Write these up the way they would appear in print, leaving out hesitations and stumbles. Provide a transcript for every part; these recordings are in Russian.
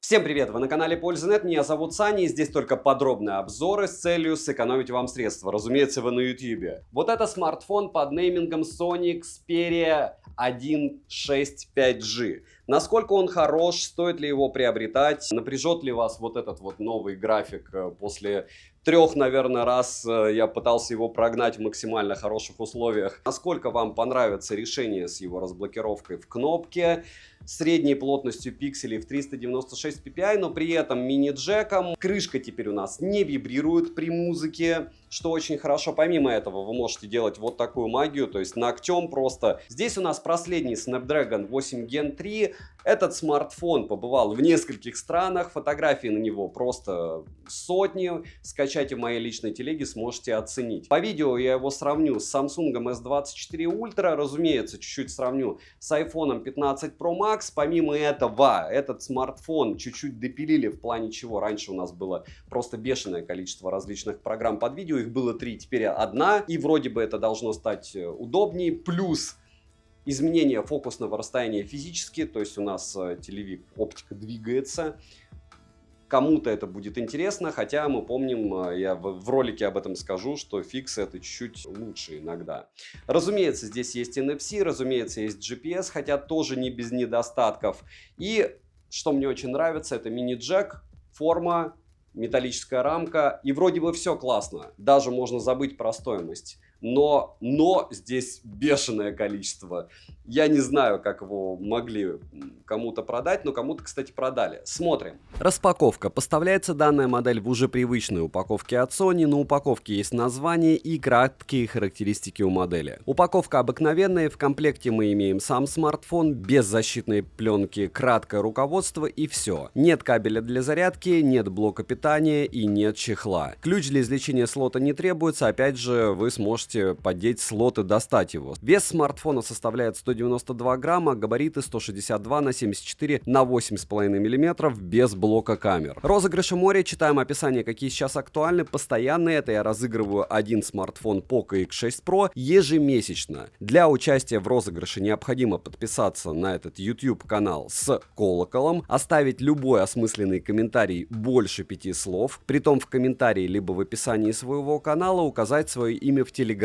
Всем привет! Вы на канале Польза.нет, меня зовут Саня, и здесь только подробные обзоры с целью сэкономить вам средства. Разумеется, вы на YouTube. Вот это смартфон под неймингом Sony Xperia 1.6 5G. Насколько он хорош, стоит ли его приобретать, напряжет ли вас вот этот вот новый график после трех, наверное, раз я пытался его прогнать в максимально хороших условиях. Насколько вам понравится решение с его разблокировкой в кнопке, средней плотностью пикселей в 396 ppi, но при этом мини-джеком. Крышка теперь у нас не вибрирует при музыке, что очень хорошо. Помимо этого вы можете делать вот такую магию, то есть ногтем просто. Здесь у нас последний Snapdragon 8 Gen 3. Этот смартфон побывал в нескольких странах, фотографии на него просто сотни. Скачайте в моей личной телеге, сможете оценить. По видео я его сравню с Samsung S24 Ultra, разумеется, чуть-чуть сравню с iPhone 15 Pro Max. Помимо этого, этот смартфон чуть-чуть допилили в плане чего. Раньше у нас было просто бешеное количество различных программ под видео, их было 3, теперь одна, и вроде бы это должно стать удобнее. Плюс изменение фокусного расстояния физически, то есть у нас телевик, оптика двигается. Кому-то это будет интересно, хотя мы помним, я в ролике об этом скажу, что фиксы это чуть-чуть лучше иногда. Разумеется, здесь есть NFC, разумеется, есть GPS, хотя тоже не без недостатков. И, что мне очень нравится, это мини-джек, форма, металлическая рамка, и вроде бы все классно, даже можно забыть про стоимость. Но здесь бешеное количество. Я не знаю, как его могли кому-то продать, но кому-то, кстати, продали. Смотрим. Распаковка. Поставляется данная модель в уже привычной упаковке от Sony. На упаковке есть название и краткие характеристики у модели. Упаковка обыкновенная. В комплекте мы имеем сам смартфон, без защитной пленки, краткое руководство и все. Нет кабеля для зарядки, нет блока питания и нет чехла. Ключ для извлечения слота не требуется. Опять же, вы сможете поддеть слот и достать его. Вес смартфона составляет 192 грамма, габариты 162 на 74 на 8,5 мм без блока камер. Розыгрыши моря, читаем описание, какие сейчас актуальны. Постоянные, это я разыгрываю один смартфон Poco X6 Pro ежемесячно. Для участия в розыгрыше необходимо подписаться на этот YouTube канал с колоколом, оставить любой осмысленный комментарий больше 5 слов, притом в комментарии либо в описании своего канала указать свое имя в Телеграме,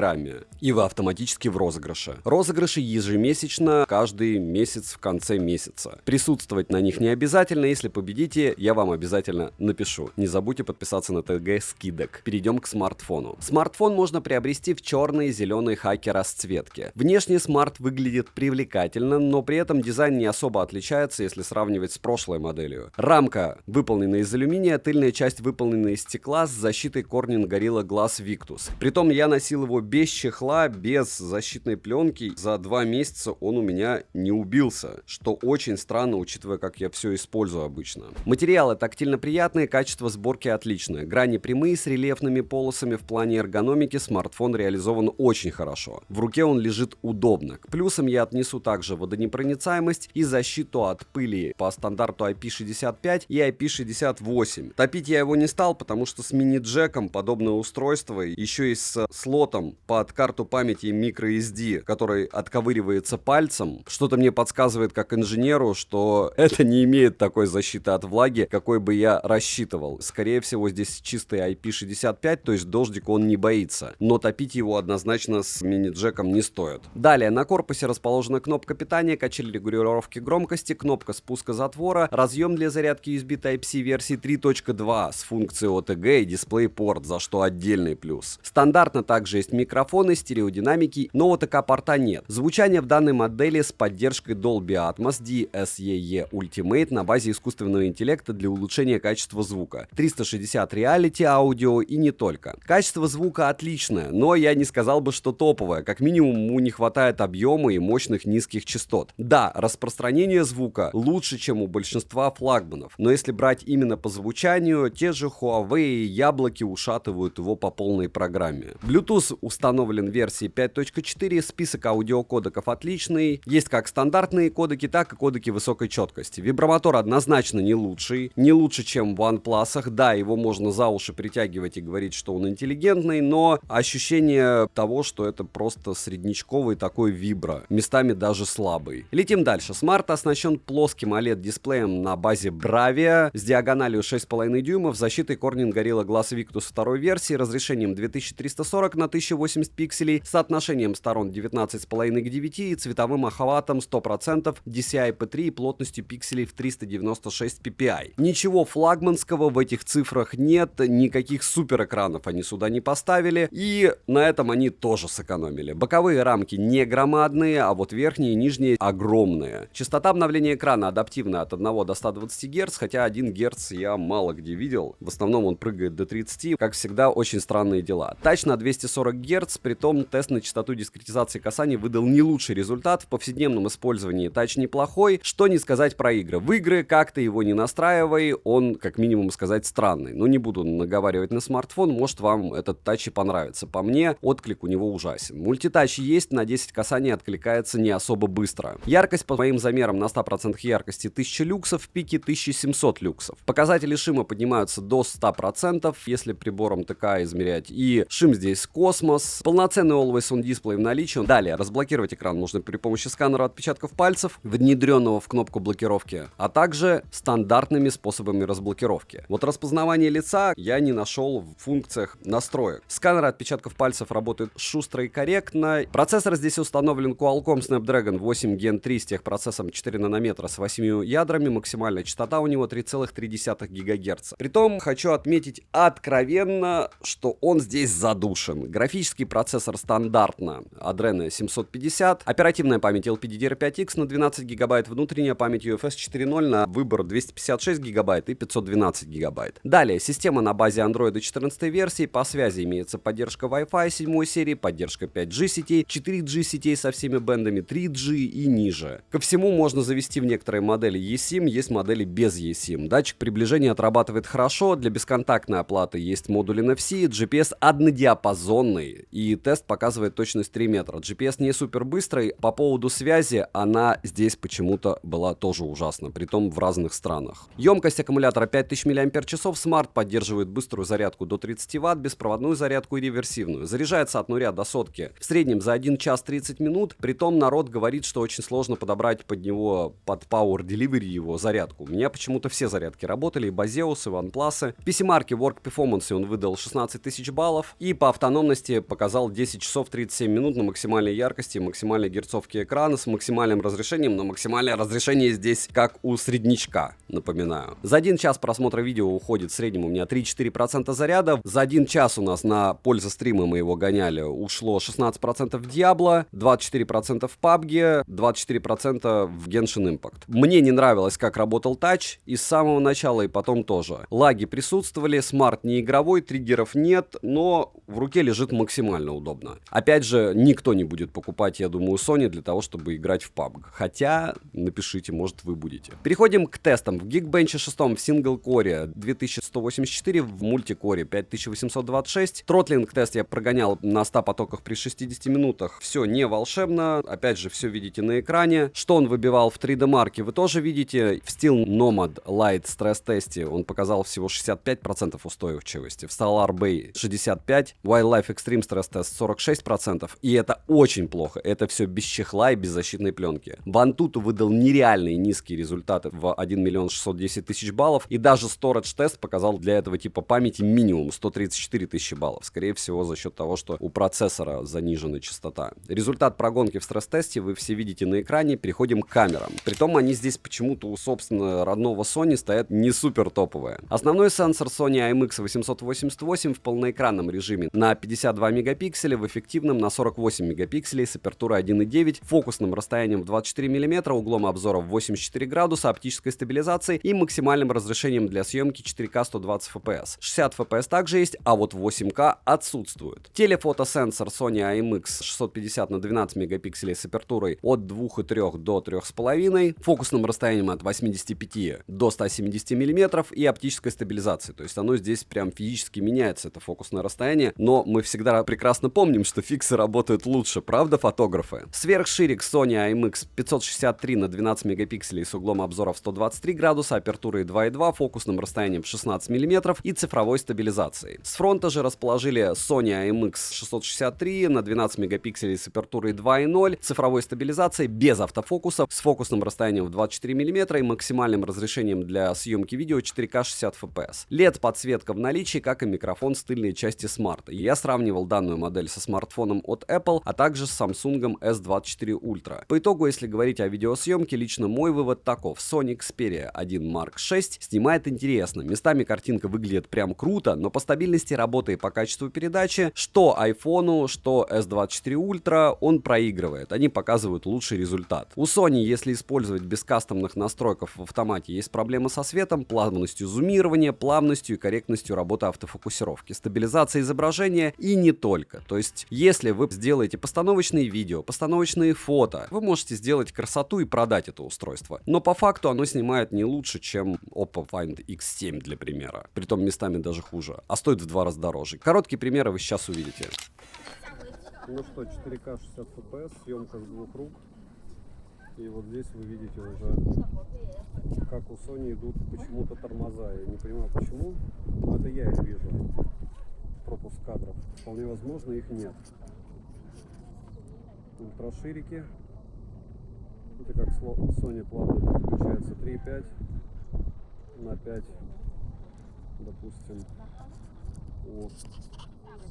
и вы автоматически в розыгрыше. Розыгрыши ежемесячно, каждый месяц в конце месяца. Присутствовать на них не обязательно, если победите, я вам обязательно напишу. Не забудьте подписаться на ТГ скидок. Перейдем к смартфону. Смартфон можно приобрести в черной и зеленой хаки расцветки. Внешне смарт выглядит привлекательно, но при этом дизайн не особо отличается, если сравнивать с прошлой моделью. Рамка выполнена из алюминия, тыльная часть выполнена из стекла с защитой Corning Gorilla Glass Victus. Притом я носил его без чехла, без защитной пленки. За 2 месяца он у меня не убился, что очень странно, учитывая, как я все использую обычно. Материалы тактильно приятные, качество сборки отличное. Грани прямые с рельефными полосами. В плане эргономики смартфон реализован очень хорошо. В руке он лежит удобно. К плюсам я отнесу также водонепроницаемость и защиту от пыли по стандарту IP65 и IP68. Топить я его не стал, потому что с мини-джеком подобное устройство, еще и с слотом под карту памяти microSD, который отковыривается пальцем, что-то мне подсказывает как инженеру, что это не имеет такой защиты от влаги, какой бы я рассчитывал. Скорее всего, здесь чистый IP65, то есть дождика он не боится, но топить его однозначно с мини-джеком не стоит. Далее, на корпусе расположена кнопка питания, качель регулировки громкости, кнопка спуска затвора, разъем для зарядки USB Type-C версии 3.2 с функцией OTG и DisplayPort, за что отдельный плюс. Стандартно также есть микрофоны, стереодинамики, но OTK порта нет. Звучание в данной модели с поддержкой Dolby Atmos DSEE Ultimate на базе искусственного интеллекта для улучшения качества звука. 360 Reality аудио и не только. Качество звука отличное, но я не сказал бы, что топовое. Как минимум ему не хватает объема и мощных низких частот. Да, распространение звука лучше, чем у большинства флагманов, но если брать именно по звучанию, те же Huawei и Яблоки ушатывают его по полной программе. Bluetooth у установлен в версии 5.4, список аудиокодеков отличный, есть как стандартные кодеки, так и кодеки высокой четкости. Вибромотор однозначно не лучший, не лучше, чем в OnePlus, да, его можно за уши притягивать и говорить, что он интеллигентный, но ощущение того, что это просто среднячковый такой вибро, местами даже слабый. Летим дальше. Смарт оснащен плоским OLED-дисплеем на базе Bravia с диагональю 6,5 дюймов, защитой Corning Gorilla Glass Victus второй версии, разрешением 2340 на 1080 пикселей, соотношением сторон 19,5 к 9 и цветовым охватом 100% DCI-P3 и плотностью пикселей в 396 ppi. Ничего флагманского в этих цифрах нет, никаких супер экранов они сюда не поставили, и на этом они тоже сэкономили. Боковые рамки не громадные, а вот верхние и нижние огромные. Частота обновления экрана адаптивная от 1 до 120 Гц, хотя 1 Гц я мало где видел. В основном он прыгает до 30, как всегда, очень странные дела. Тач на 240 Гц, притом тест на частоту дискретизации касаний выдал не лучший результат. В повседневном использовании тач неплохой, что не сказать про игры. В игры как-то его не настраивай, он, как минимум сказать, странный. Но не буду наговаривать на смартфон, может вам этот тач и понравится. По мне, отклик у него ужасен. Мультитач есть, на 10 касаний откликается не особо быстро. Яркость по моим замерам на 100% яркости 1000 люксов, в пике 1700 люксов. Показатели шима поднимаются до 100%, если прибором ТК измерять. И шим здесь космос. Полноценный Always On дисплей в наличии. Далее, разблокировать экран можно при помощи сканера отпечатков пальцев, внедренного в кнопку блокировки, а также стандартными способами разблокировки. Вот распознавание лица я не нашел в функциях настроек. Сканер отпечатков пальцев работает шустро и корректно. Процессор здесь установлен Qualcomm Snapdragon 8 Gen 3 с техпроцессором 4 нанометра с 8 ядрами. Максимальная частота у него 3,3 ГГц. Притом хочу отметить откровенно, что он здесь задушен. Графический процессор стандартно Adreno 750, оперативная память LPDDR5X на 12 ГБ, внутренняя память UFS 4.0 на выбор 256 ГБ и 512 ГБ. Далее, система на базе Android 14 версии, по связи имеется поддержка Wi-Fi 7 серии, поддержка 5G сетей, 4G сетей со всеми бендами, 3G и ниже. Ко всему можно завести в некоторые модели eSIM, есть модели без eSIM. Датчик приближения отрабатывает хорошо, для бесконтактной оплаты есть модуль NFC, GPS однодиапазонный и тест показывает точность 3 метра. GPS не супер быстрый, по поводу связи она здесь почему-то была тоже ужасна, притом в разных странах. Емкость аккумулятора 5000 мАч, смарт поддерживает быструю зарядку до 30 Вт, беспроводную зарядку и реверсивную. Заряжается от 0 до сотки в среднем за 1 час 30 минут, притом народ говорит, что очень сложно подобрать под него, под Power Delivery его зарядку. У меня почему-то все зарядки работали, и Baseus, и OnePlus. В PC-марке Work Performance он выдал 16 тысяч баллов и по автономности показал 10 часов 37 минут на максимальной яркости, максимальной герцовке экрана с максимальным разрешением, но максимальное разрешение здесь как у среднячка, напоминаю. За 1 час просмотра видео уходит в среднем у меня 3-4% заряда. За 1 час у нас на пользу стрима мы его гоняли ушло 16% в Diablo, 24% в PUBG, 24% в Genshin Impact. Мне не нравилось, как работал тач и с самого начала, и потом тоже. Лаги присутствовали, смарт не игровой, триггеров нет, но в руке лежит максимально удобно. Опять же, никто не будет покупать, я думаю, Sony для того, чтобы играть в PUBG. Хотя, напишите, может вы будете. Переходим к тестам. В Geekbench 6 в сингл-коре 2184, в мультикоре 5826. Тротлинг тест я прогонял на 100 потоках при 60 минутах. Все не волшебно. Опять же, все видите на экране. Что он выбивал в 3D марке, вы тоже видите. В Steel Nomad Lite стресс-тесте он показал всего 65% устойчивости. В Solar Bay 65%. Wildlife Extreme стресс-тест 46%. И это очень плохо. Это все без чехла и без защитной пленки. Вантуту выдал нереальные низкие результаты в 1 610 000 баллов. И даже Storage тест показал для этого типа памяти минимум 134 000 баллов. Скорее всего, за счет того, что у процессора занижена частота. Результат прогонки в стресс-тесте вы все видите на экране. Переходим к камерам. Притом они здесь почему-то у, собственно, родного Sony стоят не супер топовые. Основной сенсор Sony IMX888 в полноэкранном режиме на 52 мегапикселя, в эффективном на 48 мегапикселей с апертурой 1.9, фокусным расстоянием в 24 мм, углом обзора в 84 градуса, оптической стабилизацией и максимальным разрешением для съемки 4К 120 FPS. 60 FPS также есть, а вот 8К отсутствует. Телефотосенсор Sony IMX650 на 12 мегапикселей с апертурой от 2,3 до 3,5, фокусным расстоянием от 85 до 170 мм и оптической стабилизацией. То есть оно здесь прям физически меняется, это фокусное расстояние, но мы всегда мы прекрасно помним, что фиксы работают лучше, правда, фотографы? Сверхширик Sony IMX 563 на 12 мегапикселей с углом обзора в 123 градуса, апертурой 2.2, фокусным расстоянием 16 мм и цифровой стабилизацией. С фронта же расположили Sony IMX 663 на 12 мегапикселей с апертурой 2.0, цифровой стабилизацией без автофокуса, с фокусным расстоянием в 24 мм и максимальным разрешением для съемки видео 4К 60 FPS. LED-подсветка в наличии, как и микрофон с тыльной части смарта. Я сравнивал данную модель со смартфоном от Apple, а также с Samsung S24 Ultra. По итогу, если говорить о видеосъемке, лично мой вывод таков. Sony Xperia 1 Mark VI снимает интересно. Местами картинка выглядит прям круто, но по стабильности работы и по качеству передачи, что iPhone, что S24 Ultra, он проигрывает. Они показывают лучший результат. У Sony, если использовать без кастомных настройков в автомате, есть проблемы со светом, плавностью зумирования, плавностью и корректностью работы автофокусировки, стабилизацией изображения и не только. То есть, если вы сделаете постановочные видео, постановочные фото, вы можете сделать красоту и продать это устройство. Но по факту оно снимает не лучше, чем Oppo Find X7, для примера. Притом местами даже хуже. А стоит в 2 раза дороже. Короткие примеры вы сейчас увидите. Ну что, 4К 60 FPS, съемка с 2 рук. И вот здесь вы видите уже, как у Sony идут почему-то тормоза. Я не понимаю почему, но это я их вижу. Пропуск кадров. Вполне возможно, их нет. Ультраширики. Это как Sony плавно переключается. 3.5 на 5, допустим. О,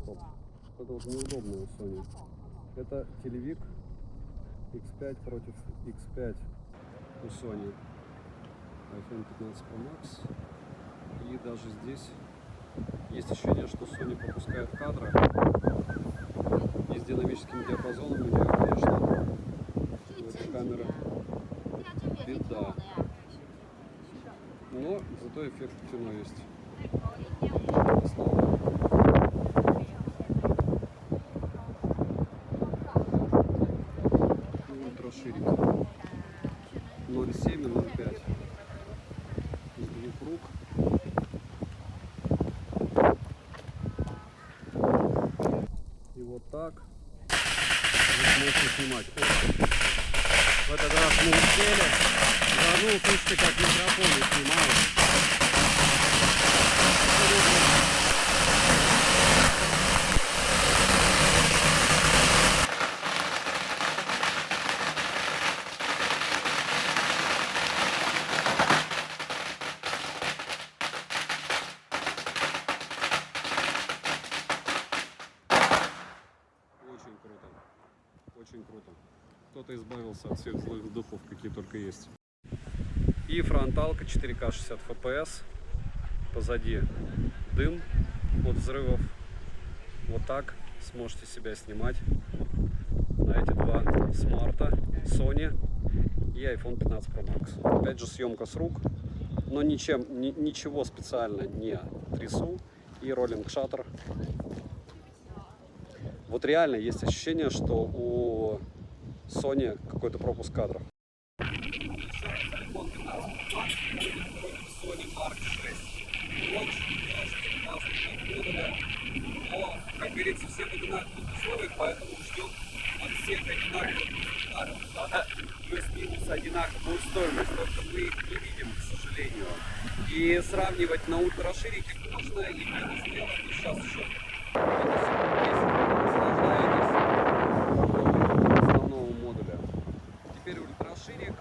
стоп. Это вот неудобно у Sony. Это телевик X5 против X5 у Sony. iPhone 15 Pro Max. И даже здесь есть ощущение, что Sony пропускает кадры. И с динамическим диапазоном у нее, конечно, у этой камеры беда. Но зато эффект кино есть. Ультраширик 0.7 и 0.5 из 2 рук. И вот так вы можете снимать. В этот раз мы успели. Заодно слышите, как микрофоны снимают. Очень круто. Кто-то избавился от всех злых духов, какие только есть. И фронталка 4К 60 FPS. Позади дым от взрывов. Вот так сможете себя снимать на эти 2 смарта Sony и iPhone 15 Pro Max. Опять же, съемка с рук, но ничего специально не трясу. И роллинг шаттер. Вот реально есть ощущение, что у Sony какой-то пропуск кадров. Но, как говорится, все в одинаковых условиях, поэтому ждем от всех одинаковых, плюс-минус одинаковую стоимость, только мы их не видим, к сожалению. И сравнивать на ультраширике можно, и мы это сделаем сейчас еще. Основного модуля. Теперь ультраширик.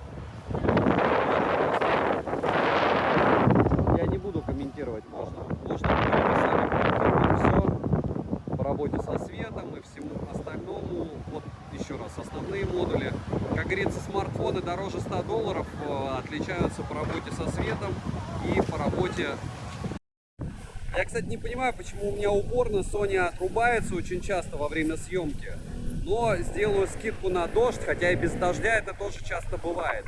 Я не буду комментировать, можно сами комментировать все по работе со светом и всему остальному. Вот еще раз, основные модули. Как говорится, смартфоны дороже $100 отличаются по работе со светом и по работе. Я, кстати, не понимаю, почему у меня упорно Sony отрубается очень часто во время съемки. Но сделаю скидку на дождь, хотя и без дождя это тоже часто бывает.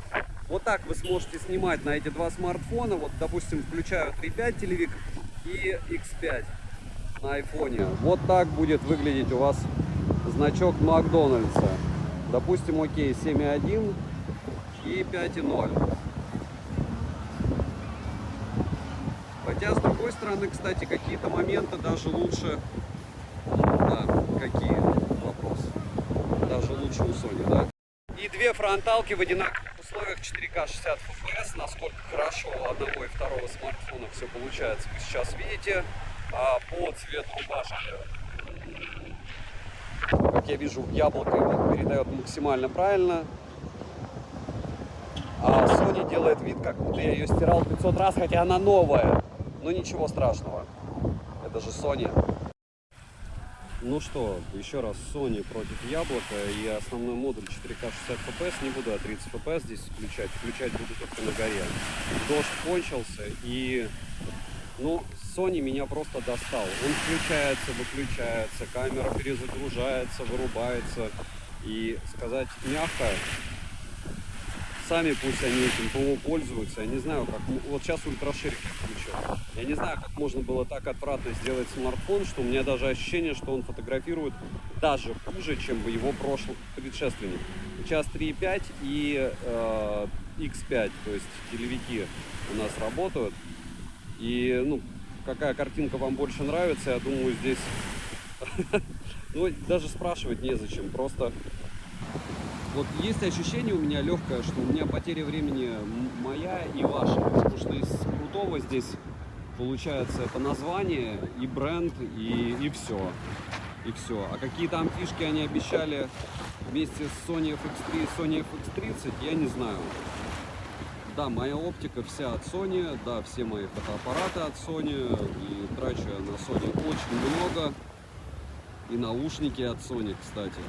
Вот так вы сможете снимать на эти 2 смартфона. Вот, допустим, включаю 3.5 телевик и X5 на айфоне. Вот так будет выглядеть у вас значок Макдональдса. Допустим, окей, 7.1 и 5.0. Хотя, с другой стороны, кстати, какие-то моменты даже лучше Да, какие? Вопрос. Даже лучше у Sony, да? И две фронталки в одинаковых условиях 4К 60 FPS. Насколько хорошо у одного и второго смартфона все получается, вы сейчас видите. А по цвету рубашки, как я вижу, яблоко его передает максимально правильно. А Sony делает вид, как будто я ее стирал 500 раз, хотя она новая. Но ничего страшного. Это же Sony. Ну что, еще раз, Sony против яблока, и основной модуль 4К 60 FPS, не буду 30 FPS здесь включать буду только на горе. Дождь кончился, и, ну, Sony меня просто достал. Он включается, выключается, камера перезагружается, вырубается, и сказать мягко, сами пусть они этим ПО пользуются. Я не знаю, как... Вот сейчас ультраширик включил. Я не знаю, как можно было так отвратно сделать смартфон, что у меня даже ощущение, что он фотографирует даже хуже, чем его прошлый предшественник. Сейчас 3.5 и X5, то есть телевики у нас работают. И, ну, какая картинка вам больше нравится, я думаю, здесь... Ну, даже спрашивать незачем, просто... Вот есть ощущение у меня легкое, что у меня потеря времени моя и ваша, потому что из крутого здесь получается это название и бренд, и все. И все. А какие там фишки они обещали вместе с Sony FX3 и Sony FX30, я не знаю. Да, моя оптика вся от Sony, да, все мои фотоаппараты от Sony, и трачу я на Sony очень много. И наушники от Sony, кстати.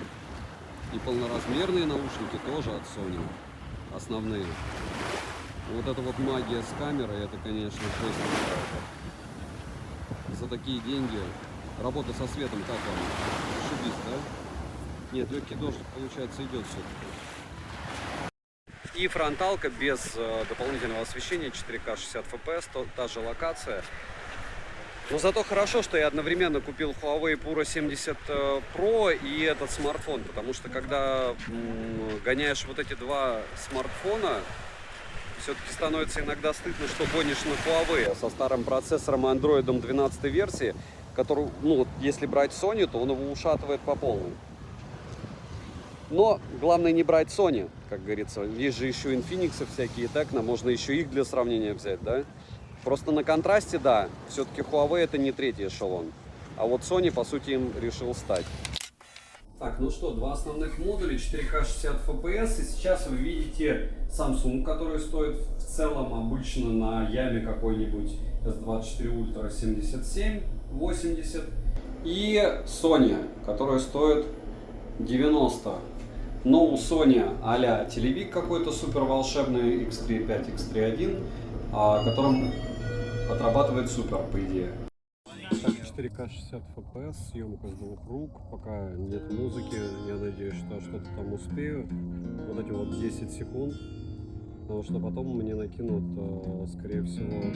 И полноразмерные наушники тоже от Sony. Основные. Вот это вот магия с камерой, это, конечно, жесть. За такие деньги. Работа со светом, как вам? Шибись, да? Нет, легкий дождь, получается, идет все-таки. И фронталка без дополнительного освещения, 4К 60 FPS, та же локация. Но зато хорошо, что я одновременно купил Huawei Puro 70 Pro и этот смартфон, потому что когда гоняешь вот эти два смартфона, все-таки становится иногда стыдно, что гонишь на Huawei со старым процессором и Android 12 версии, который, ну, если брать Sony, то он его ушатывает по полной. Но главное не брать Sony, как говорится. Есть же еще Infinix всякие, Tecno, можно еще их для сравнения взять, да? Просто на контрасте, да, все-таки Huawei это не третий эшелон. А вот Sony, по сути, им решил стать. Так, ну что, два основных модуля, 4К 60 FPS. И сейчас вы видите Samsung, который стоит в целом обычно на яме какой-нибудь S24 Ultra 77-80. И Sony, которая стоит 90. Но у Sony а-ля телевик какой-то супер волшебный X3 5, X3 1, которым отрабатывает супер, по идее. Так, 4К 60 FPS, съемка с двух рук, пока нет музыки, я надеюсь, что что-то там успею. Вот эти вот 10 секунд, потому что потом мне накинут, скорее всего,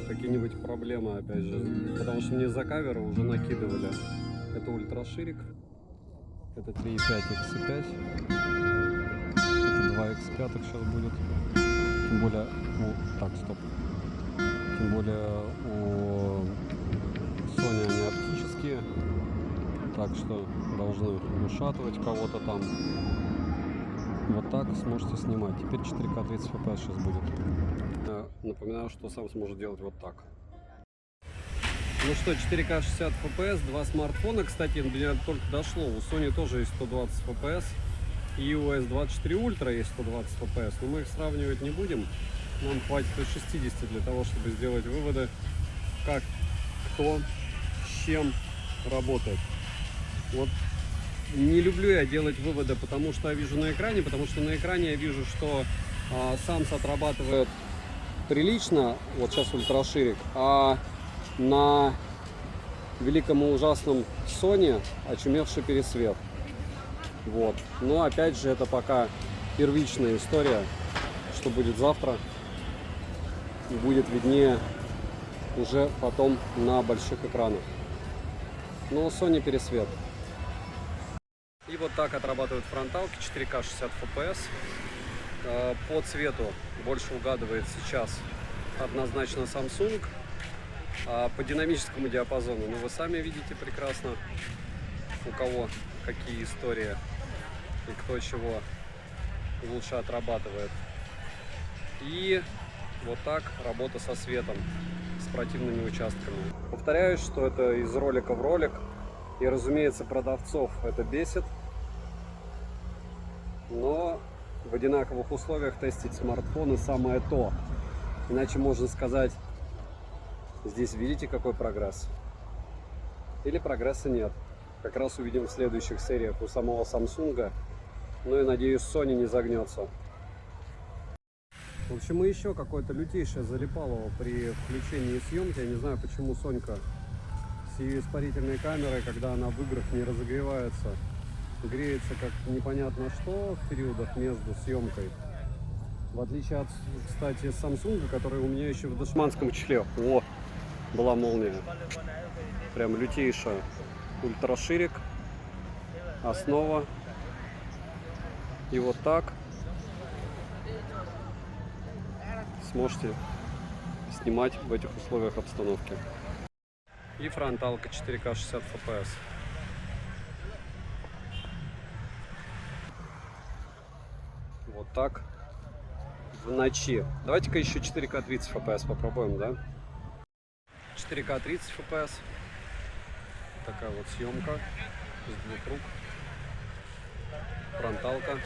какие-нибудь проблемы, опять же, потому что мне за кавер уже накидывали. Это ультраширик, это 3.5 X5. 2 X5 сейчас будет. Тем более, так, стоп. Тем более у Sony они оптические, так что должны ушатывать кого-то там. Вот так сможете снимать. Теперь 4К 30 FPS сейчас будет. Напоминаю, что сам сможет делать вот так. Ну что, 4К 60 FPS, два смартфона. Кстати, до меня только дошло. У Sony тоже есть 120 FPS. И у S24 Ultra есть 120 FPS, но мы их сравнивать не будем. Нам хватит и 60 для того, чтобы сделать выводы, как, кто, с чем работает. Вот не люблю я делать выводы, потому что я вижу на экране, потому что на экране я вижу, что Samsung отрабатывает прилично, вот сейчас ультраширик, а на великом и ужасном Sony очумевший пересвет. Вот. Но опять же, это пока первичная история. Что будет завтра, будет виднее уже потом на больших экранах. Но Sony пересвет. И вот так отрабатывают фронталки 4К 60 FPS. По цвету больше угадывает сейчас однозначно Samsung. А по динамическому диапазону, ну вы сами видите прекрасно, у кого какие истории и кто чего лучше отрабатывает. И вот так работа со светом, с противными участками. Повторяюсь, что это из ролика в ролик. И, разумеется, продавцов это бесит. Но в одинаковых условиях тестить смартфоны самое то. Иначе можно сказать, здесь видите какой прогресс? Или прогресса нет. Как раз увидим в следующих сериях у самого Samsung. Ну и надеюсь, Sony не загнется. В общем, и еще какое-то лютейшее залипалово при включении съемки. Я не знаю, почему Сонька с ее испарительной камерой, когда она в играх не разогревается, греется как непонятно что в периодах между съемкой. В отличие от, кстати, Samsung, который у меня еще в дошманском чехле. О, была молния. Прям лютейшая. Ультраширик. Основа. И вот так сможете снимать в этих условиях обстановки. И фронталка 4К 60 FPS. Вот так в ночи. Давайте-ка еще 4К 30 FPS попробуем, да? 4К 30 FPS. Такая вот съемка с двух рук. Фронталка.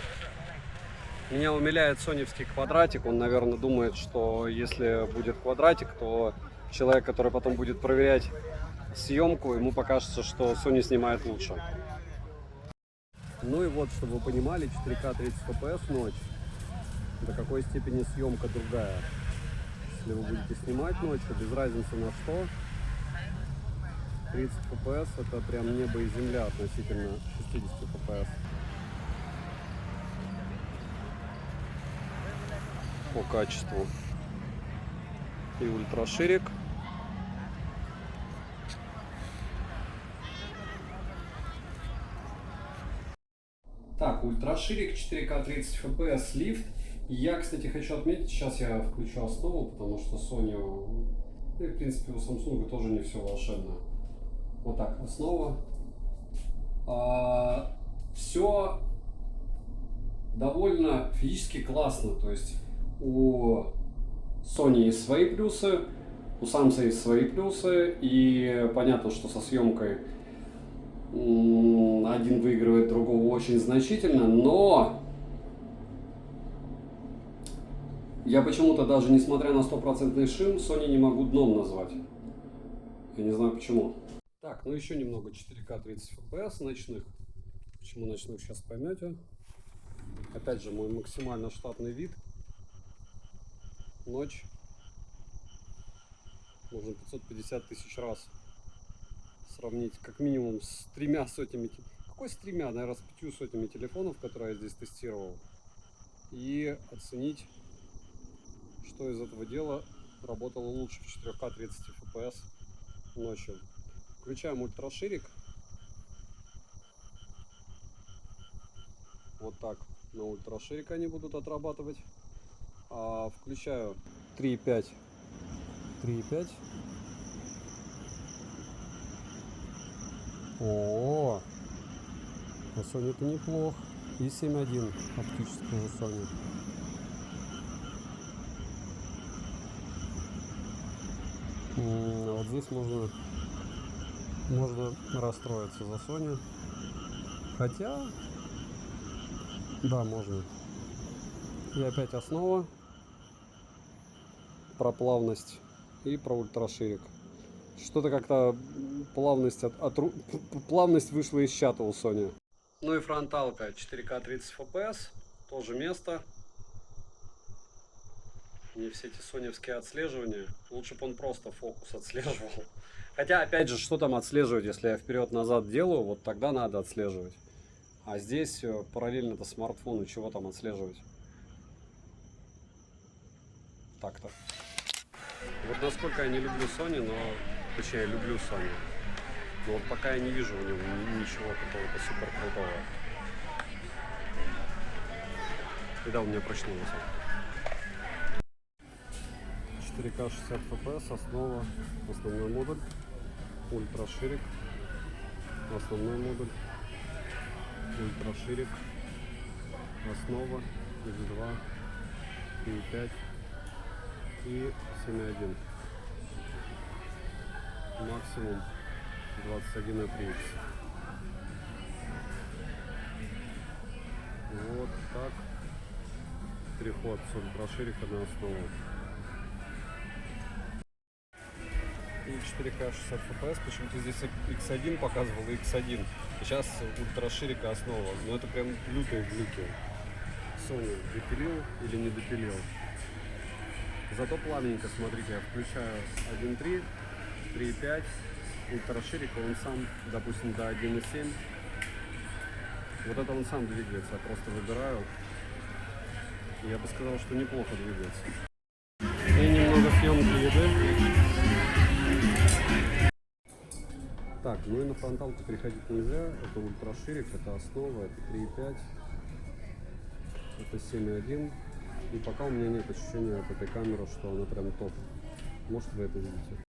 Меня умиляет соневский квадратик. Он, наверное, думает, что если будет квадратик, то человек, который потом будет проверять съемку, ему покажется, что Sony снимает лучше. Ну и вот, чтобы вы понимали, 4К 30 FPS ночь. До какой степени съемка другая. Если вы будете снимать ночью, без разницы на что, 30 FPS это прям небо и земля относительно 60 FPS. По качеству. И ультраширик. Так, ультраширик, 4К 30 FPS, лифт. И я, кстати, хочу отметить, сейчас я включу основу, потому что Sony, ну и в принципе у Samsung тоже не все волшебно. Вот так, основа. Все довольно физически классно, то есть у Sony есть свои плюсы, у Samsung есть свои плюсы, и понятно, что со съемкой один выигрывает другого очень значительно, но я почему-то даже, несмотря на 100% шим, Sony не могу дном назвать. Я не знаю почему. Так, ну еще немного 4К 30 FPS ночных. Почему ночных, сейчас поймете. Опять же, мой максимально штатный вид. Ночь. Можно 550 тысяч раз сравнить как минимум с 3 сотнями. Какой с 3? Наверное, с 5 сотнями телефонов, которые я здесь тестировал. И оценить, что из этого дела работало лучше в 4К 30 FPS ночью. Включаем ультраширик. Вот так на ультраширик они будут отрабатывать. Включаю 3.5. 3.5. О, у Sony это неплохо. И 7.1 оптического у Sony. Вот здесь можно расстроиться за Sony. Хотя, да, можно. И опять основа, про плавность и про ультраширик. Что-то как-то плавность вышла из чата у Sony. Ну и фронталка 4К 30 FPS, тоже место. Не все эти соневские отслеживания. Лучше бы он просто фокус отслеживал. Хотя, опять же, что там отслеживать, если я вперед-назад делаю, вот тогда надо отслеживать. А здесь параллельно-то смартфону, чего там отслеживать? Так-то. Вот насколько я не люблю Sony, но... Точнее, я люблю Sony. Но вот пока я не вижу у него ничего какого-то супер крутого. И да, у меня прочнулось. 4К 60 FPS, основа, основной модуль, ультраширик, основной модуль, ультраширик, основа, X2, P5 и 7.1. Максимум 21 FX. Вот так. Переход с ультраширика на основу. И 4К 60 FPS, почему-то здесь X1 показывал и X1. Сейчас ультраширика основа. Но это прям лютые глюки. Sony допилил или не допилил. Зато плавненько, смотрите, я включаю 1.3, 3.5, ультраширика, он сам, допустим, до 1.7. Вот это он сам двигается, я просто выбираю. Я бы сказал, что неплохо двигается. И немного съемки еды. Так, ну и на фронталку переходить нельзя. Это ультраширик, это основа, это 3.5, это 7.1. И пока у меня нет ощущения от этой камеры, что она прям топ. Может, вы это видите.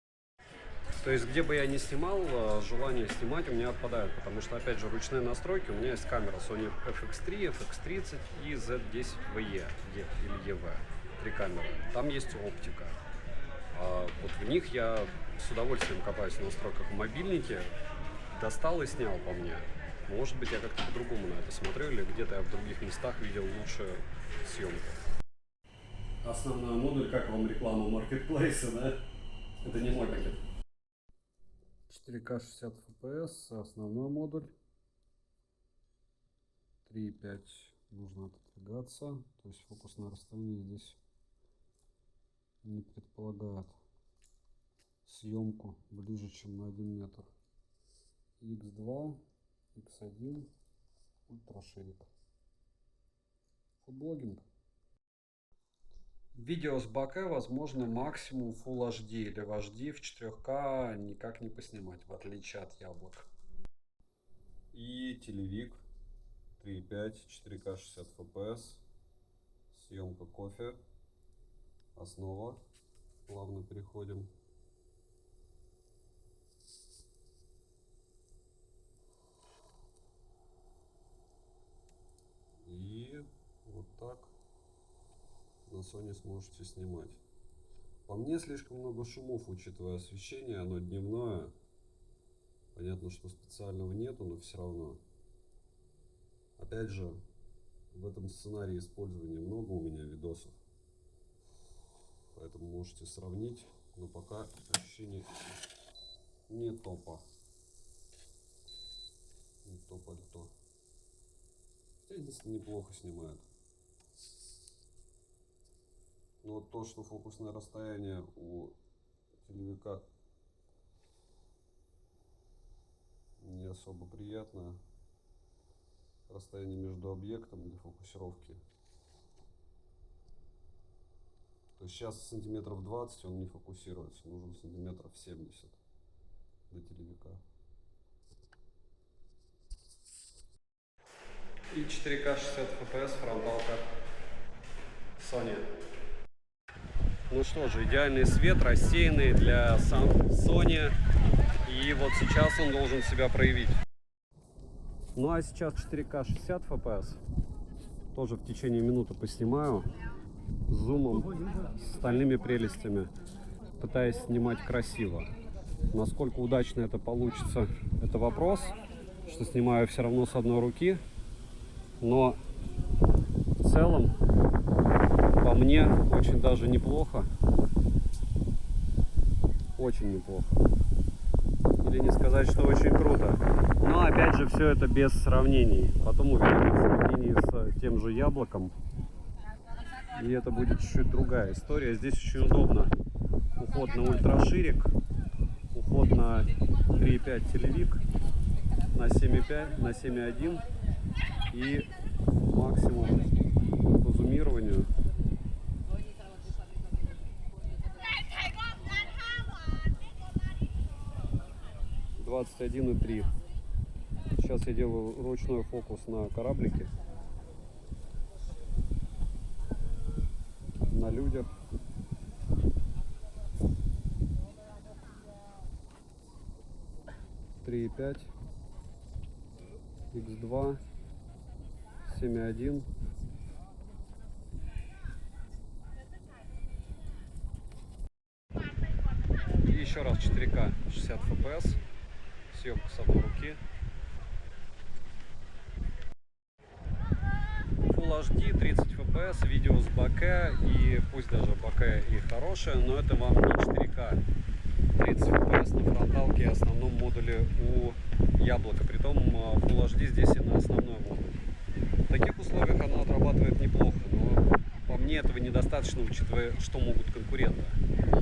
То есть, где бы я ни снимал, желание снимать у меня отпадает, потому что, опять же, ручные настройки. У меня есть камера Sony FX3, FX30 и Z10VE или EV. Три камеры. Там есть оптика. Вот в них я с удовольствием копаюсь в настройках в мобильнике. Достал и снял по мне. Может быть, я как-то по-другому на это смотрю, или где-то я в других местах видел лучше съемку. Основной модуль, как вам реклама маркетплейса, да? Это не мой пакет. 4К 60 FPS, основной модуль. 3.5 нужно отодвигаться, то есть фокусное расстояние здесь не предполагает съемку ближе, чем на 1 метр. X2, X1, ультраширик. Фотблогинг. Видео с бокэ возможно максимум Full HD или в HD в 4К никак не поснимать, в отличие от яблок. И телевик 3.5, 4К 60 FPS, съемка кофе, основа, плавно переходим. И вот так на Sony сможете снимать. По мне слишком много шумов, учитывая освещение, оно дневное. Понятно, что специального нету, но все равно. Опять же, в этом сценарии использования много у меня видосов. Поэтому можете сравнить, но пока ощущение не топа. Не топа ли то. Единственное, неплохо снимает. Но вот то, что фокусное расстояние у телевика не особо приятное. Расстояние между объектом для фокусировки. То есть сейчас сантиметров 20 он не фокусируется. Нужен сантиметров 70 для телевика. И 4К 60 FPS фронталка Sony. Ну что же, идеальный свет, рассеянный для Sony. И вот сейчас он должен себя проявить. Ну а сейчас 4К 60 FPS. Тоже в течение минуты поснимаю. С зумом, с остальными прелестями. Пытаясь снимать красиво. Насколько удачно это получится, это вопрос. Что снимаю все равно с одной руки. Но в целом, по мне, очень даже неплохо. Очень неплохо. Или не сказать, что очень круто. Но опять же, все это без сравнений. Потом увидим в сравнении с тем же яблоком. И это будет чуть-чуть другая история. Здесь очень удобно. Уход на ультраширик, уход на 3.5 телевик, на 7.5, на 7.1 и максимум по зумированию. — 21,3. Сейчас я делаю ручной фокус на кораблике, на людях. 3.5, X2, 7.1. И еще раз 4К 60 FPS, съемка с одной руки. Full HD 30 FPS, видео с бокэ, и пусть даже бокэ и хорошее, но это вам не 4К 30 FPS на фронталке и основном модуле у Яблока, притом Full HD здесь и на основной модуль. В таких условиях она отрабатывает неплохо, но по мне этого недостаточно, учитывая, что могут конкуренты.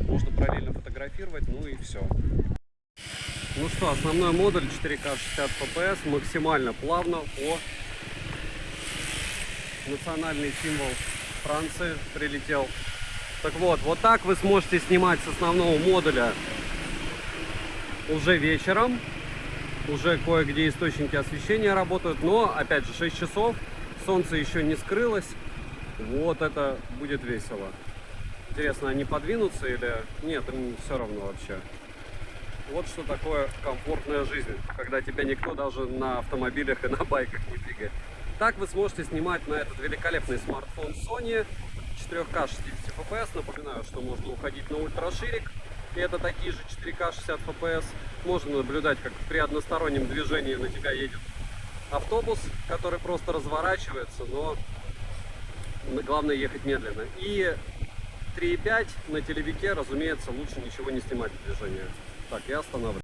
Можно параллельно фотографировать, ну и все. Ну что, основной модуль 4К 60 FPS, максимально плавно. Национальный символ Франции прилетел. Так вот, вот так вы сможете снимать с основного модуля уже вечером. Уже кое-где источники освещения работают, но опять же 6 часов, солнце еще не скрылось. Вот это будет весело. Интересно, они подвинутся или нет, им все равно вообще. Вот что такое комфортная жизнь, когда тебя никто даже на автомобилях и на байках не двигает. Так вы сможете снимать на этот великолепный смартфон Sony 4К 60 FPS. Напоминаю, что можно уходить на ультраширик. И это такие же 4К 60 FPS. Можно наблюдать, как при одностороннем движении на тебя едет автобус, который просто разворачивается, но главное ехать медленно. И 3.5 на телевике, разумеется, лучше ничего не снимать в движении. Так, я останавливаюсь.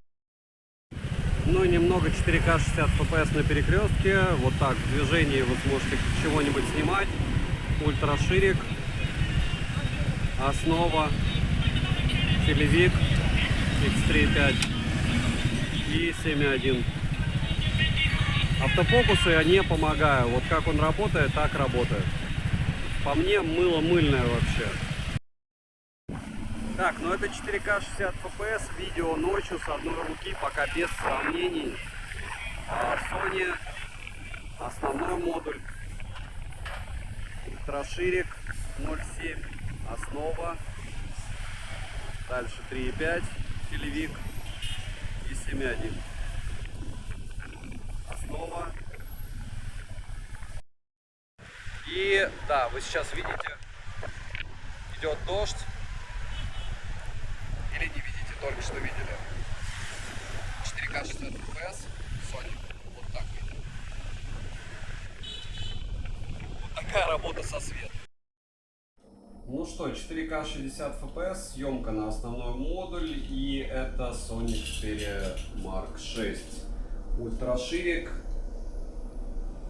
Ну и немного 4К 60 FPS на перекрестке. Вот так в движении вы сможете чего-нибудь снимать. Ультраширик, основа, телевик, X3.5 и 7.1. Автофокусы я не помогаю. Вот как он работает, так работает. По мне мыло мыльное вообще. Так, ну это 4К 60 FPS, видео ночью с одной руки, пока без сомнений. Sony, основной модуль, ультраширик 0.7, основа, дальше 3.5, телевик и 7.1. Основа. И да, вы сейчас видите, идет дождь. Или не видите, только что видели. 4К 60 FPS, Sony. Вот так видите. Вот такая работа со светом. Ну что, 4К 60 FPS, съемка на основной модуль, и это Sony Xperia Mark 6. Ультраширик,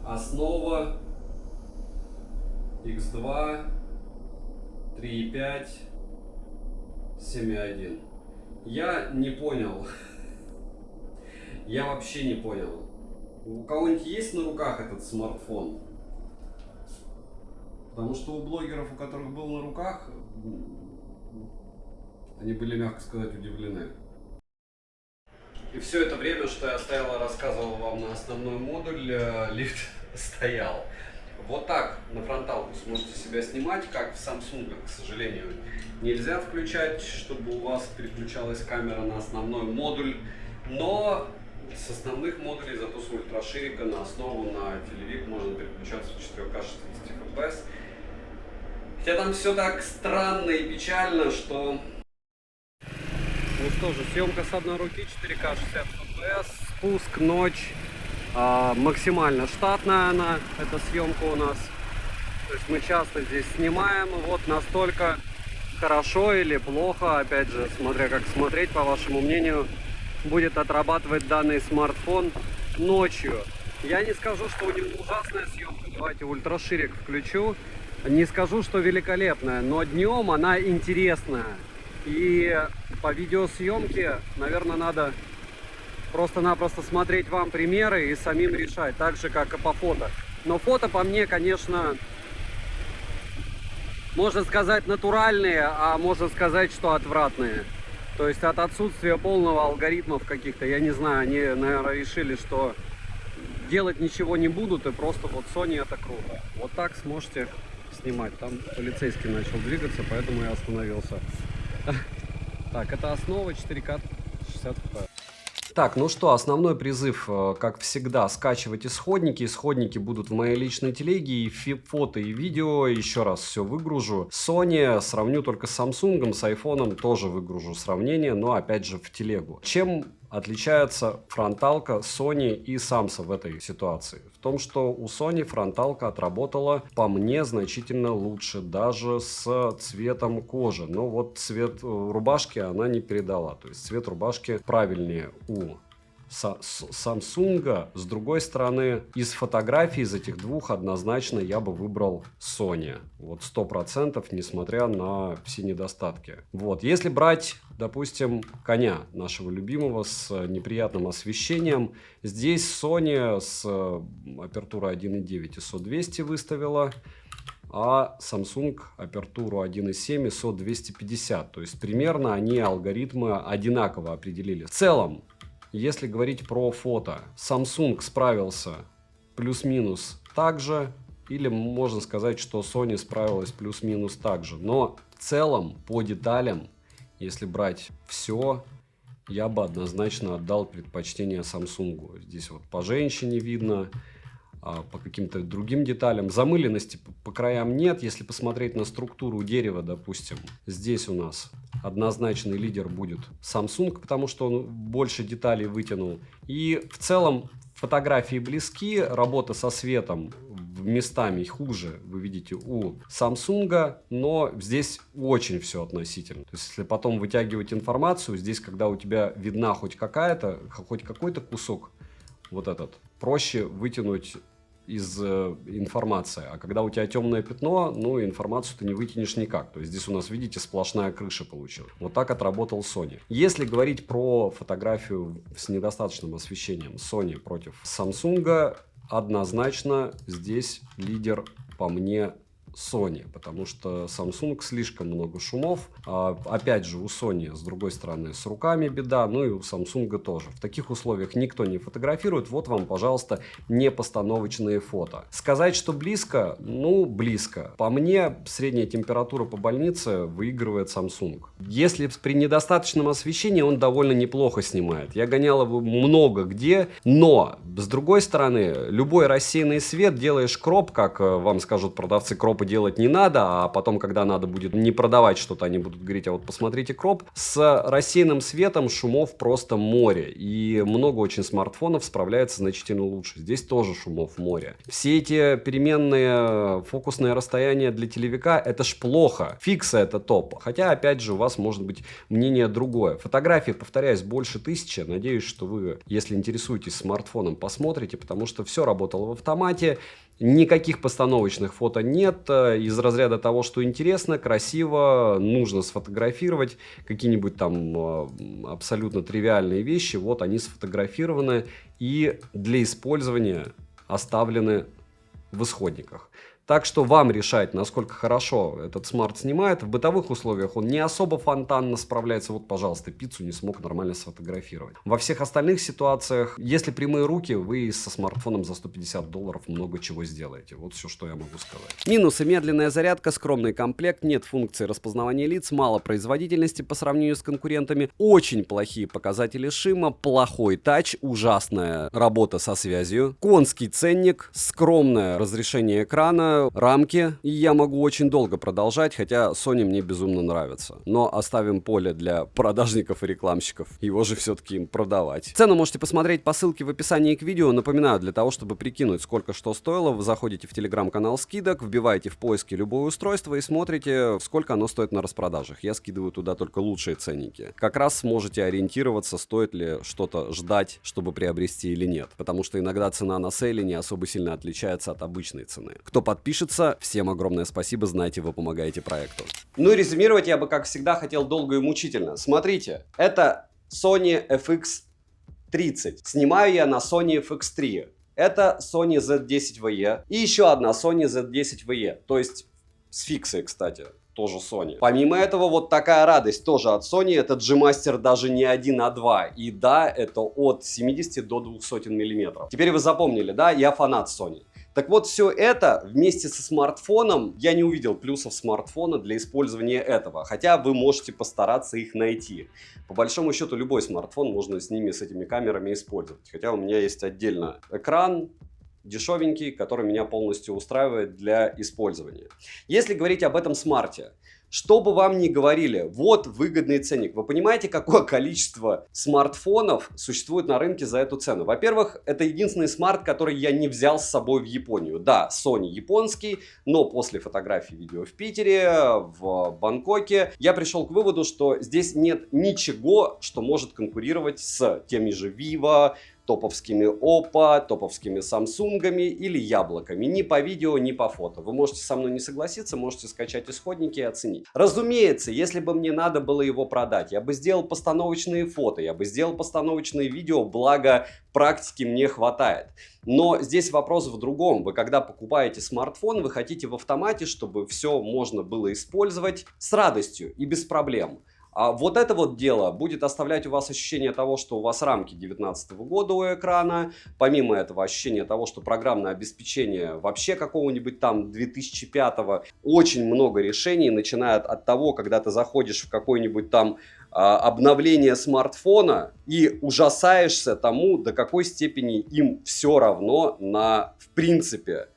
основа, X2, 3.5, 7.1. Я не понял. Я вообще не понял. У кого-нибудь есть на руках этот смартфон? Потому что у блогеров, у которых был на руках, они были, мягко сказать, удивлены. И все это время, что я стоял и рассказывал вам на основной модуль, лифт стоял. Вот так на фронталку сможете себя снимать, как в Samsung, к сожалению. Нельзя включать, чтобы у вас переключалась камера на основной модуль, но с основных модулей, зато с ультраширика на основу на телевик можно переключаться в 4К 60 FPS. Хотя там все так странно и печально, что... Ну что же, съемка с одной руки, 4К 60 FPS, спуск, ночь. Максимально штатная она, эта съемка у нас. То есть мы часто здесь снимаем. Вот настолько хорошо или плохо, опять же, смотря как смотреть, по вашему мнению, будет отрабатывать данный смартфон ночью. Я не скажу, что у него ужасная съемка. Давайте ультраширик включу. Не скажу, что великолепная, но днем она интересная. И по видеосъемке, наверное, надо просто-напросто смотреть вам примеры и самим решать, так же, как и по фото. Но фото по мне, конечно, можно сказать, натуральные, а можно сказать, что отвратные. То есть от отсутствия полного алгоритмов каких-то, я не знаю, они, наверное, решили, что делать ничего не будут, и просто вот Sony это круто. Вот так сможете снимать. Там полицейский начал двигаться, поэтому я остановился. Так, это основа 4К 60 FPS. Так, ну что, основной призыв, как всегда, скачивать исходники. Исходники будут в моей личной телеге, и фото, и видео. Еще раз все выгружу. Sony сравню только с Samsung, с iPhone тоже выгружу сравнение, но опять же в телегу. Чем отличается фронталка Sony и Samsung в этой ситуации? В том, что у Sony фронталка отработала, по мне, значительно лучше, даже с цветом кожи. Но вот цвет рубашки она не передала. То есть цвет рубашки правильнее у Samsung. С другой стороны, из фотографий из этих двух однозначно я бы выбрал Sony. Вот 100%, несмотря на все недостатки. Вот, если брать, допустим, коня нашего любимого с неприятным освещением, здесь Sony с апертурой 1.9 ISO 200 выставила, а Samsung апертуру 1.7 ISO 250. То есть примерно они алгоритмы одинаково определили. В целом, если говорить про фото, Samsung справился плюс-минус так же, или можно сказать, что Sony справилась плюс-минус так же. Но в целом, по деталям, если брать все, я бы однозначно отдал предпочтение Samsung. Здесь вот по женщине видно, по каким-то другим деталям. Замыленности по краям нет. Если посмотреть на структуру дерева, допустим, здесь у нас однозначный лидер будет Samsung, потому что он больше деталей вытянул. И в целом фотографии близки, работа со светом местами хуже, вы видите, у Samsung, но здесь очень все относительно. То есть, если потом вытягивать информацию, здесь, когда у тебя видна хоть какой-то кусок, вот этот, проще вытянуть из информации. А когда у тебя темное пятно, ну, информацию ты не вытянешь никак. То есть здесь у нас, видите, сплошная крыша получилась. Вот так отработал Sony. Если говорить про фотографию с недостаточным освещением Sony против Samsung, однозначно здесь лидер, по мне, Sony, потому что Samsung слишком много шумов. Опять же, у Sony, с другой стороны, с руками беда, ну и у Samsung тоже. В таких условиях никто не фотографирует. Вот вам, пожалуйста, непостановочные фото. Сказать, что близко? Ну, близко. По мне, средняя температура по больнице выигрывает Samsung. Если при недостаточном освещении, он довольно неплохо снимает. Я гонял его много где, но, с другой стороны, любой рассеянный свет, делаешь кроп, как вам скажут продавцы, кропы делать не надо, а потом, когда надо будет не продавать что-то, они будут говорить, а вот посмотрите кроп. С рассеянным светом шумов просто море. И много очень смартфонов справляется значительно лучше. Здесь тоже шумов море. Все эти переменные фокусные расстояния для телевика, это ж плохо. Фиксы это топ. Хотя, опять же, у вас может быть мнение другое. Фотографии, повторяюсь, больше 1000. Надеюсь, что вы, если интересуетесь смартфоном, посмотрите, потому что все работало в автомате. Никаких постановочных фото нет, из разряда того, что интересно, красиво, нужно сфотографировать какие-нибудь там абсолютно тривиальные вещи, вот они сфотографированы и для использования оставлены в исходниках. Так что вам решать, насколько хорошо этот смарт снимает. В бытовых условиях он не особо фонтанно справляется. Вот, пожалуйста, пиццу не смог нормально сфотографировать. Во всех остальных ситуациях, если прямые руки, вы со смартфоном за $150 много чего сделаете. Вот все, что я могу сказать. Минусы: медленная зарядка, скромный комплект, нет функции распознавания лиц, мало производительности по сравнению с конкурентами, очень плохие показатели шима, плохой тач, ужасная работа со связью, конский ценник, скромное разрешение экрана, рамки, и я могу очень долго продолжать, хотя Sony мне безумно нравится. Но оставим поле для продажников и рекламщиков, его же все-таки им продавать. Цену можете посмотреть по ссылке в описании к видео. Напоминаю, для того, чтобы прикинуть, сколько что стоило, вы заходите в телеграм-канал скидок, вбиваете в поиске любое устройство и смотрите, сколько оно стоит на распродажах. Я скидываю туда только лучшие ценники. Как раз сможете ориентироваться, стоит ли что-то ждать, чтобы приобрести или нет. Потому что иногда цена на сейле не особо сильно отличается от обычной цены. Кто подпишется, всем огромное спасибо, знаете, вы помогаете проекту. Ну и резюмировать я бы, как всегда, хотел долго и мучительно. Смотрите, это Sony FX30. Снимаю я на Sony FX3. Это Sony Z10VE и еще одна Sony Z10VE. То есть с фиксой, кстати. Тоже Sony. Помимо этого, вот такая радость тоже от Sony. Это G-Master даже не 1, а 2. И да, это от 70 до 200 мм. Теперь вы запомнили, да? Я фанат Sony. Так вот, все это вместе со смартфоном, я не увидел плюсов смартфона для использования этого, хотя вы можете постараться их найти. По большому счету, любой смартфон можно с ними, с этими камерами использовать, хотя у меня есть отдельно экран, дешевенький, который меня полностью устраивает для использования. Если говорить об этом смарте, что бы вам ни говорили, вот выгодный ценник. Вы понимаете, какое количество смартфонов существует на рынке за эту цену? Во-первых, это единственный смарт, который я не взял с собой в Японию. Да, Sony японский, но после фотографий видео в Питере, в Бангкоке, я пришел к выводу, что здесь нет ничего, что может конкурировать с теми же Vivo, топовскими Oppo, топовскими Samsung'ами или яблоками. Ни по видео, ни по фото. Вы можете со мной не согласиться, можете скачать исходники и оценить. Разумеется, если бы мне надо было его продать, я бы сделал постановочные фото, я бы сделал постановочные видео, благо практики мне хватает. Но здесь вопрос в другом. Вы когда покупаете смартфон, вы хотите в автомате, чтобы все можно было использовать с радостью и без проблем. А вот это вот дело будет оставлять у вас ощущение того, что у вас рамки 2019 года у экрана, помимо этого ощущение того, что программное обеспечение вообще какого-нибудь там 2005-го, очень много решений, начиная от того, когда ты заходишь в какой-нибудь там обновление смартфона и ужасаешься тому, до какой степени им все равно на, в принципе,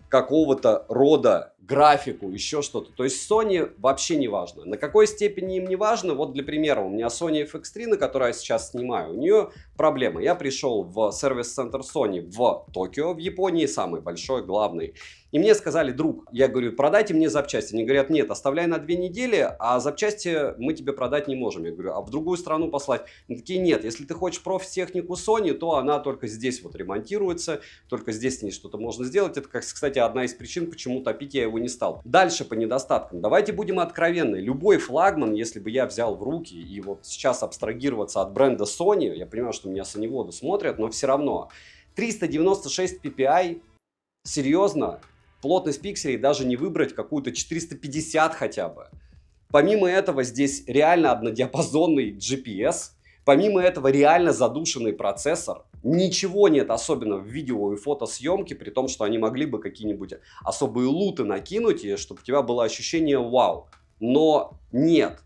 какого-то рода графику, еще что-то. То есть Sony вообще не важно. На какой степени им не важно? Вот для примера, у меня Sony FX3, на которой я сейчас снимаю, у нее проблема. Я пришел в сервис-центр Sony в Токио, в Японии, самый большой, главный. И мне сказали: друг, я говорю, продайте мне запчасти. Они говорят: нет, оставляй на 2 недели, а запчасти мы тебе продать не можем. Я говорю: а в другую страну послать? Они такие: нет, если ты хочешь профтехнику Sony, то она только здесь вот ремонтируется, только здесь с ней что-то можно сделать. Это, кстати, одна из причин, почему топить я его не стал. Дальше по недостаткам. Давайте будем откровенны. Любой флагман, если бы я взял в руки и вот сейчас абстрагироваться от бренда Sony, я понимаю, что меня соневоды смотрят, но все равно 396 ppi, серьезно, плотность пикселей даже не выбрать какую-то 450 хотя бы. Помимо этого здесь реально однодиапазонный GPS. Помимо этого реально задушенный процессор. Ничего нет особенного в видео и фотосъемке, при том, что они могли бы какие-нибудь особые луты накинуть, и чтобы у тебя было ощущение вау. Но нет.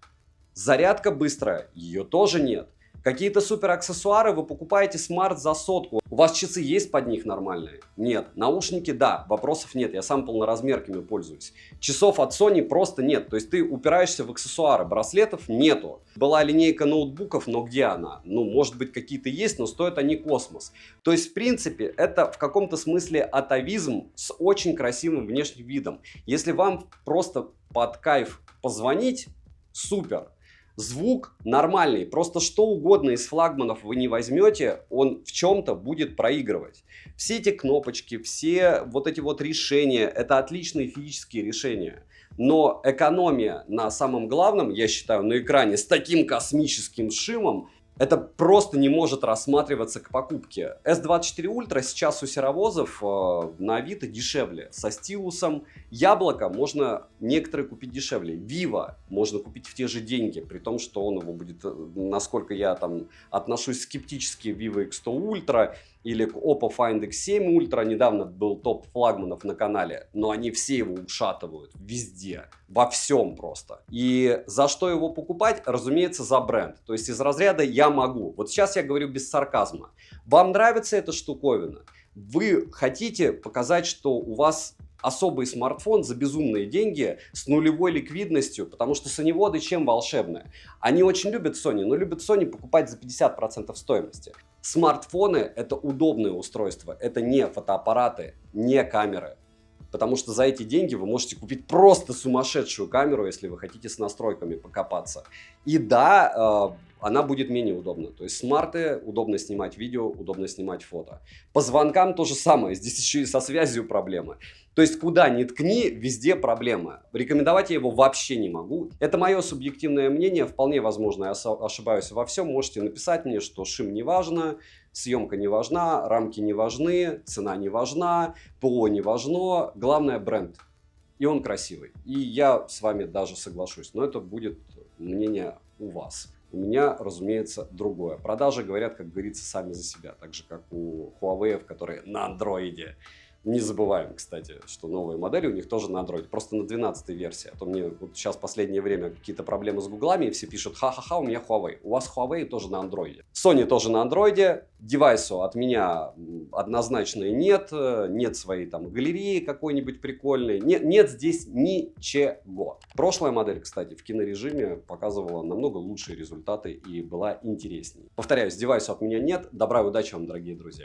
Зарядка быстрая, ее тоже нет. Какие-то супер аксессуары, вы покупаете смарт за 100. У вас часы есть под них нормальные? Нет. Наушники, да, вопросов нет, я сам полноразмерками пользуюсь. Часов от Sony просто нет, то есть ты упираешься в аксессуары, браслетов нету. Была линейка ноутбуков, но где она? Ну, может быть, какие-то есть, но стоят они космос. То есть, в принципе, это в каком-то смысле атовизм с очень красивым внешним видом. Если вам просто под кайф позвонить, супер. Звук нормальный, просто что угодно из флагманов вы не возьмете, он в чем-то будет проигрывать. Все эти кнопочки, все вот эти вот решения, это отличные физические решения. Но экономия на самом главном, я считаю, на экране с таким космическим шимом, это просто не может рассматриваться к покупке. S24 Ultra сейчас у серовозов на Авито дешевле. Со стилусом. Яблоко можно некоторые купить дешевле. Vivo можно купить в те же деньги, при том, что он его будет, насколько я там отношусь скептически, Vivo X100 Ultra или к Oppo Find X7 Ultra. Недавно был топ флагманов на канале, но они все его ушатывают везде, во всем просто. И за что его покупать? Разумеется, за бренд. То есть из разряда «я могу». Вот сейчас я говорю без сарказма. Вам нравится эта штуковина? Вы хотите показать, что у вас особый смартфон за безумные деньги с нулевой ликвидностью, потому что соневоды чем волшебны? Они очень любят Sony, но любят Sony покупать за 50% стоимости. Смартфоны — это удобное устройство, это не фотоаппараты, не камеры. Потому что за эти деньги вы можете купить просто сумасшедшую камеру, если вы хотите с настройками покопаться. И да, она будет менее удобна. То есть смарты удобно снимать видео, удобно снимать фото. По звонкам то же самое, здесь еще и со связью проблемы. То есть куда ни ткни, везде проблема. Рекомендовать я его вообще не могу. Это мое субъективное мнение, вполне возможно, я ошибаюсь во всем. Можете написать мне, что шим не важно, съемка не важна, рамки не важны, цена не важна, ПО не важно. Главное бренд. И он красивый. И я с вами даже соглашусь. Но это будет мнение у вас. У меня, разумеется, другое. Продажи говорят, как говорится, сами за себя. Так же, как у Huawei, которые на андроиде. Не забываем, кстати, что новые модели у них тоже на Android, просто на 12-й версии. А то мне вот сейчас в последнее время какие-то проблемы с гуглами, и все пишут: ха-ха-ха, у меня Huawei. У вас Huawei тоже на Android. Sony тоже на Android. Девайсу от меня однозначно нет. Нет своей там галереи какой-нибудь прикольной. Нет здесь ничего. Прошлая модель, кстати, в кинорежиме показывала намного лучшие результаты и была интереснее. Повторяюсь, девайсу от меня нет. Добра и удачи вам, дорогие друзья.